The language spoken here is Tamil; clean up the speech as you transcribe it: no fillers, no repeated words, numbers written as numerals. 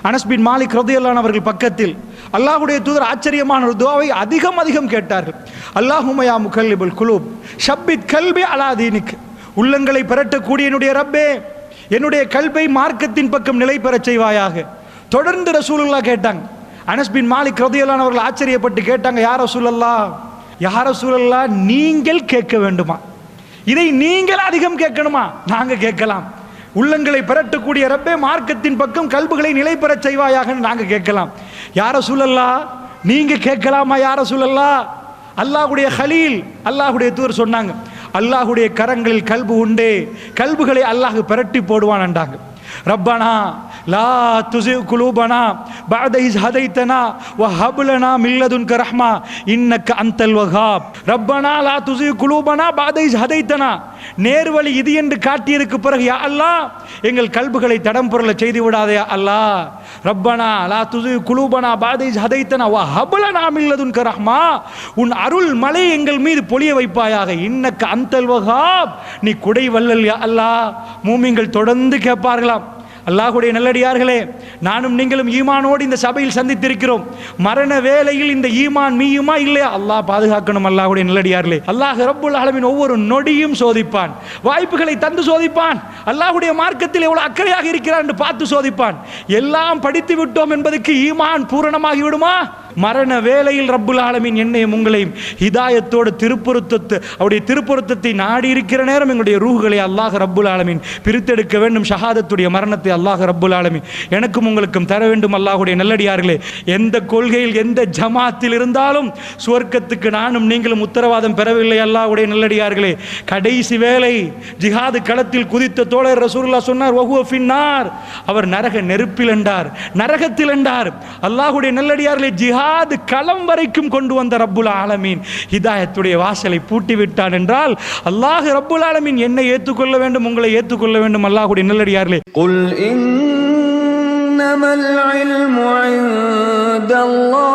அனஸ் பின் மாலிக் ரலியல்லாஹு அன்ஹு அவர்கள் பக்கத்தில் அல்லாஹ்வுடைய தூதர் ஆச்சரியமான ஒரு துஆவை அதிகம் கேட்டார்கள். அல்லாஹும்ம யா முகல்லிபுல் குலூப் ஷப்பித் கல்பி அலா தீனிக். உள்ளங்களை பெறட்டக்கூடிய என்னுடைய ரப்பே, என்னுடைய கல்பை மார்க்கத்தின் பக்கம் நிலை பெறச் செய்வாயாக. தொடர்ந்து ரசூலுல்லாஹ் கேட்டாங்க. அனஸ் பின் மாலிக் ரலியல்லாஹு அன்ஹு அவர்கள் ஆச்சரியப்பட்டு கேட்டாங்க, யா ரசூலல்லாஹ் நீங்கள் கேட்க வேண்டுமா? இதை நீங்கள் அதிகம் கேட்கணுமா? நாங்க கேட்கலாம். உள்ளங்களை பெறட்டக்கூடிய ரப்பே, மார்க்கத்தின் பக்கம் கல்புகளை நிலை பெறச் செய்வாயாக நாங்க கேட்கலாம். யா ரசூலல்லாஹ் நீங்க கேட்கலாமா? யா ரசூலல்லாஹ், அல்லாஹ்வுடைய கலீல் அல்லாஹ்வுடைய தூதர் சொன்னாங்க, அல்லாஹ்வுடைய கரங்களில் கல்பு உண்டே, கல்புகளை அல்லாஹ் பெரட்டி போடுவான் என்றாங்க. ரப்பனா லா துஸி குலூபனா பஅத இஸ் ஹதைதனா வ ஹப் லனா மின் லதுன்க ரஹ்மா இன்னக அன்தல் வஹாப். ரப்பனா லா துஸி குலூபனா பஅத இஸ் ஹதைதனா. நேர்வழி இது என்று காட்டியதற்கு பிறகு யா அல்லாஹ் எங்கள் கல்புகளை தடம் புரள செய்து விடாதே யா அல்லாஹ். ரப்பனா லா துஸி குலூபனா பஅத இஸ் ஹதைதனா வ ஹப் லனா மின் லதுன்க ரஹ்மா. உன் அருள் மலை எங்கள் மீது பொழிய வைப்பாயாக. இன்னக அன்தல் வஹாப், நீ குடை வல்லல் யா அல்லாஹ். மூமின்கள் தொடர்ந்து கேட்பார்களாம். அல்லாஹ்வுடைய நல்லடியார்களே, நானும் நீங்களும் ஈமானோடு இந்த சபையில் சந்தித்திருக்கிறோம். மரண வேளையில் இந்த ஈமான் மீயுமா இல்லையா? அல்லாஹ் பாதுகாக்கணும். அல்லாஹ்வுடைய நல்லடியார்களே, அல்லாஹ் ரப்புல் ஆலமீன் ஒவ்வொரு நொடியும் சோதிப்பான், வாய்ப்புகளை தந்து சோதிப்பான். அல்லாஹ்வுடைய மார்க்கத்தில் எவ்வளவு அக்கறையாக இருக்கிறார் என்று பார்த்து சோதிப்பான். எல்லாம் படித்து விட்டோம் என்பதற்கு ஈமான் பூரணமாகி விடுமா? மரண வேளையில் ரப்புல் ஆலமீன் என்னையும் உங்களையும் ஹிதாயத்தோடு அவருடைய திருப்பொருத்தத்தை நாடி இருக்கிற நேரம் எங்களுடைய ரூஹுகளை அல்லாஹ் ரப்புல் ஆலமீன் பிரித்தெடுக்க வேண்டும். ஷஹாதத்துடைய மரணத்தை அல்லாஹ் ரப்புல் ஆலமீன் எனக்கும் உங்களுக்கும் தர வேண்டும். அல்லாஹ்வுடைய நல்லடியார்களே, எந்த கொள்கையில் எந்த ஜமாத்தில் இருந்தாலும் சுவர்க்கத்துக்கு நானும் நீங்களும் உத்தரவாதம் பெறவில்லை. அல்லாஹ்வுடைய நல்லடியார்களே, கடைசி வேளை ஜிஹாது களத்தில் குதித்த தோழர் ரசூலுல்லாஹ் சொன்னார், வஹுவ ஃபின்னார், அவர் நரக நெருப்பில் என்றார், நரகத்தில் என்றார். அல்லாஹ்வுடைய நல்லடியார்களே, ஜிஹாது களம் வரைக்கும் கொண்டு வந்த ரப்புல் ஆலமீன் ஹிதாயத்துடைய வாசலை பூட்டி விட்டான் என்றால் அல்லாஹ் ரப்புல் ஆலமீன் என்னை ஏற்றுக்கொள்ள வேண்டும், உங்களை ஏற்றுக்கொள்ள வேண்டும். அல்லாஹ்வுடைய நல்லடியார்களே, குல் இன்னமல் இல்மு இன்தல்லாஹ்